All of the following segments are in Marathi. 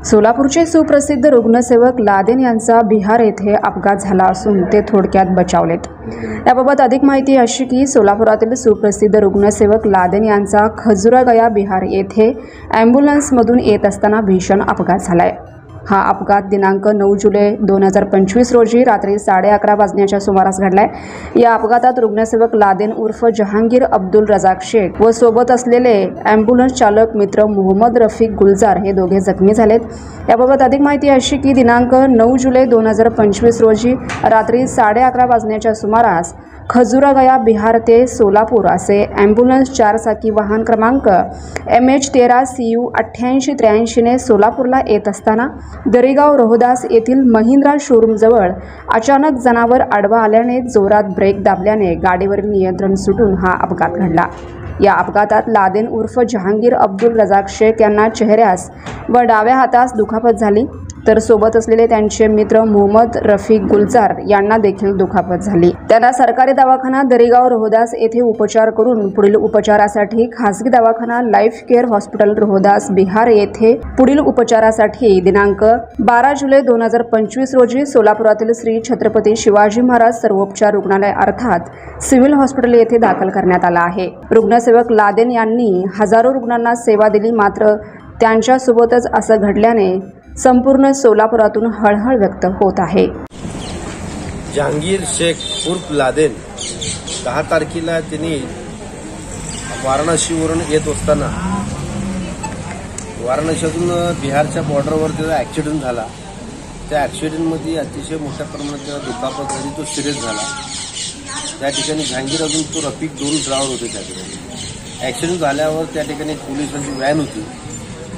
सोलापूरचे सुप्रसिद्ध रुग्णसेवक लादेन यांचा बिहार येथे अपघात झाला असून ते थोडक्यात बचावलेत। याबाबत अधिक माहिती अशी की सोलापुरातील सुप्रसिद्ध रुग्णसेवक लादेन यांचा खजुरागया बिहार येथे ॲम्ब्युलन्समधून येत असताना भीषण अपघात झालाय। हा अपघात दिनांक 9 जुलै 2025 रोजी रात्री 11:30 वाजण्याच्या सुमारास घडलाय। या अपघातात रुग्णसेवक लादेन उर्फ जहांगीर अब्दुल रजाक शेख व सोबत असलेले ॲम्ब्युलन्स चालक मित्र मोहम्मद रफीक गुलजार हे दोघे जखमी झालेत। याबाबत अधिक माहिती अशी की दिनांक 9 जुलै 2025 रोजी रात्री 11:30 वाजण्याच्या सुमारास खजुरागया बिहार ते सोलापूर असे ॲम्ब्युलन्स 4 चाकी वाहन क्रमांक MH13 CU 8883 ने सोलापूरला येत असताना दरेगाव रोहदास येथील महिंद्रा शोरूम जवळ अचानक जनावर आडवा आल्याने जोरात ब्रेक दाबल्याने गाडीवरील नियंत्रण सुटून हा अपघात घडला। या अपघातात लादेन उर्फ जहांगीर अब्दुल रजाक शेख यांना चेहऱ्यास व डाव्या हातास दुखापत झाली, तर सोबत असलेले त्यांचे मित्र मोहम्मद रफीक गुलजार यांना देखील दुखापत झाली। त्यांना सरकारी दवाखाना दरेगाव रोहदास येथे उपचार करून पुढील उपचारासाठी खासगी दवाखाना life care hospital Rohidas Bihar येथे पुढील उपचारासाठी दिनांक 12 जुलै 2025 रोजी सोलापुरातील श्री छत्रपती शिवाजी महाराज सर्वोपचार रुग्णालय अर्थात सिव्हिल हॉस्पिटल येथे दाखल करण्यात आला आहे। रुग्णसेवक लादेन यांनी हजारो रुग्णांना सेवा दिली, मात्र त्यांच्यासोबतच असं घडल्याने संपूर्ण सोलापुरातून हळहळ व्यक्त होत आहे। जहांगीर शेख उर्फ लादेन 10 तारखेला त्यांनी वाराणसीवरून येत असताना वाराणसीतून बिहारच्या बॉर्डरवर त्याचा ॲक्सिडेंट झाला। त्या ॲक्सिडेंटमध्ये अतिशय मोठ्या प्रमाणात त्याला दुखापत झाली, तो सिरियस झाला। त्या ठिकाणी जहांगीर अजून तो रफीक 2 ड्रायव्हर होते। त्या ठिकाणी ॲक्सिडेंट झाल्यावर त्या ठिकाणी पोलिसांची व्हॅन होती,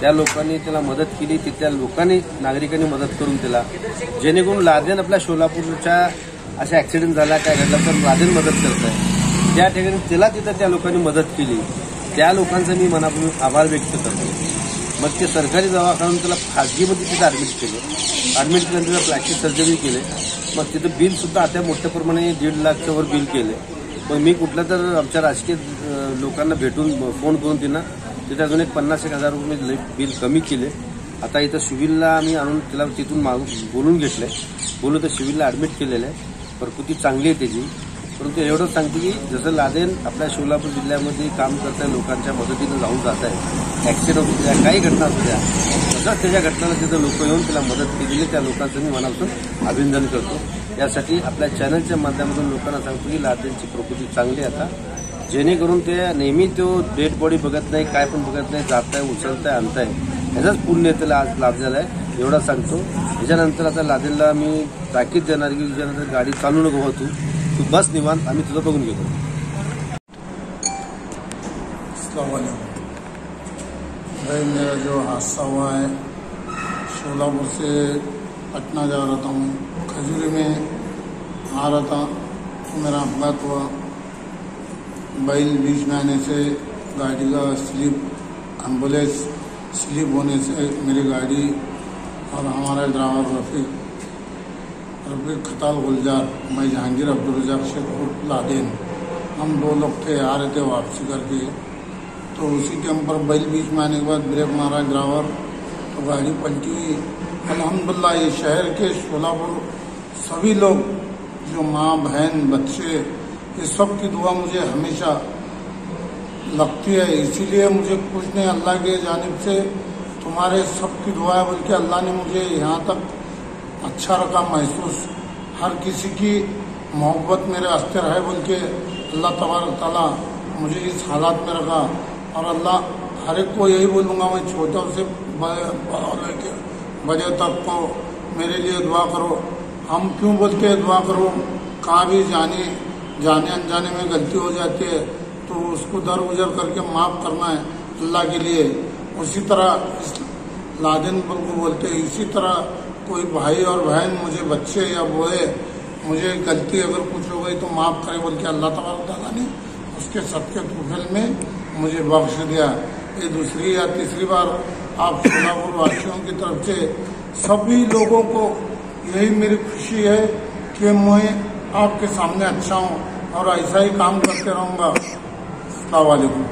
त्या लोकांनी त्याला मदत केली। तिथल्या लोकांनी नागरिकांनी मदत करून त्याला, जेणेकरून लादेन आपल्या सोलापूरच्या अशा ॲक्सिडेंट झाला काय घडला तर लादेन मदत करत आहे। त्या ठिकाणी त्याला तिथं त्या लोकांनी मदत केली, त्या लोकांचा मी मनापासून आभार व्यक्त करतो। मग ते सरकारी दवाखान्यातून त्याला खाजगीमध्ये तिथं ॲडमिट केलं, त्याला प्लास्टिक सर्जरी केले। मग तिथं बिलसुद्धा आता मोठ्या प्रमाणे 1.5 लाखच्या वर बिल केले। मग मी कुठल्या तर आमच्या राजकीय लोकांना भेटून फोन करून तिथं अजून एक 50,000 रुपये बिल कमी केले। आता इथं सिव्हिलला आम्ही आणून त्याला तिथून बोलून घेतलंय, बोलून तर सिव्हिलला ॲडमिट केलेलं आहे। प्रकृती चांगली आहे त्याची, परंतु एवढंच सांगते की जसं लादेन आपल्या सोलापूर जिल्ह्यामध्ये काम करत आहे, लोकांच्या मदतीनं जाऊन जात आहे, ॲक्सिडेंट होऊ द्या, काही घटना असू द्या, तसंच त्याच्या घटनाला तिथं लोक येऊन त्याला मदत केलेली, त्या लोकांचं मी मनापासून अभिनंदन करतो। यासाठी आपल्या चॅनलच्या माध्यमातून लोकांना सांगतो की लादेनची प्रकृती चांगली आहे आता, जेणेकरून ते नेहमी तो डेड बॉडी बघत नाही, काय पण बघत नाही, जात आहे, उचलत आहे, आणत आहे, याचाच पुण्य त्याला आज लाभ झाला आहे, एवढा सांगतो। याच्यानंतर आता लादेनला मी ताकीद देणार की त्याच्यानंतर गाडी चालू नको तू बस निवांत, आम्ही तुझं बघून घेतो। मेरा जो हादसा हुआ है, सोलापुर से पटना जा रहा था, हूँ खजूरी में आ रहा था तो मेरा अपघात हुआ। बैल बीच में आने से गाड़ी का एम्बुलेंस स्लिप होने से मेरी गाड़ी और हमारा ड्राइवर रफीक खताल गुलजार, मैं जहांगीर अब्दुल रजाक शेख उर्फ लादेन, हम 2 लोग थे, आ रहे थे वापसी करके। तो उसी टाइम पर बैल बीच में आने के बाद ब्रेक मारा ड्राइवर, तो गाड़ी पलटी हुई। अल्हम्दुलिल्लाह ये शहर के सोलापुर सभी लोग, जो माँ बहन बच्चे, ये सब की दुआ मुझे हमेशा लगती है। इसीलिए मुझे कुछ नहीं, अल्लाह के जानिब से तुम्हारे सब की दुआ है बोल के अल्लाह ने मुझे यहाँ तक अच्छा रखा महसूस, हर किसी की मोहब्बत मेरे अस्ते रहे बोल के अल्लाह तबारक ताला मुझे इस हालात में रखा। और अल्लाह हर एक को यही बोलूँगा, मैं छोटे से बड़े तक को मेरे लिए दुआ करो। हम क्यों बोल के दुआ करो, कहाँ भी जाने अनजाने में गलती हो जाती है तो उसको दर गुजर करके माफ़ करना है अल्लाह के लिए। उसी तरह इस लादेन को बोलते हैं, इसी तरह कोई भाई और बहन, मुझे बच्चे या बोए, मुझे गलती अगर कुछ हो गई तो माफ़ करे बोल के अल्लाह ताला ने उसके सदके तुफैल में मुझे बख्श दिया। ये दूसरी या तीसरी बार आप सोलापुर वासियों की तरफ से सभी लोगों को यही मेरी खुशी है कि मैं आपके सामने अच्छा हूँ और ऐसा ही काम करते रहूँगा। अस्सलाम वालेकुम।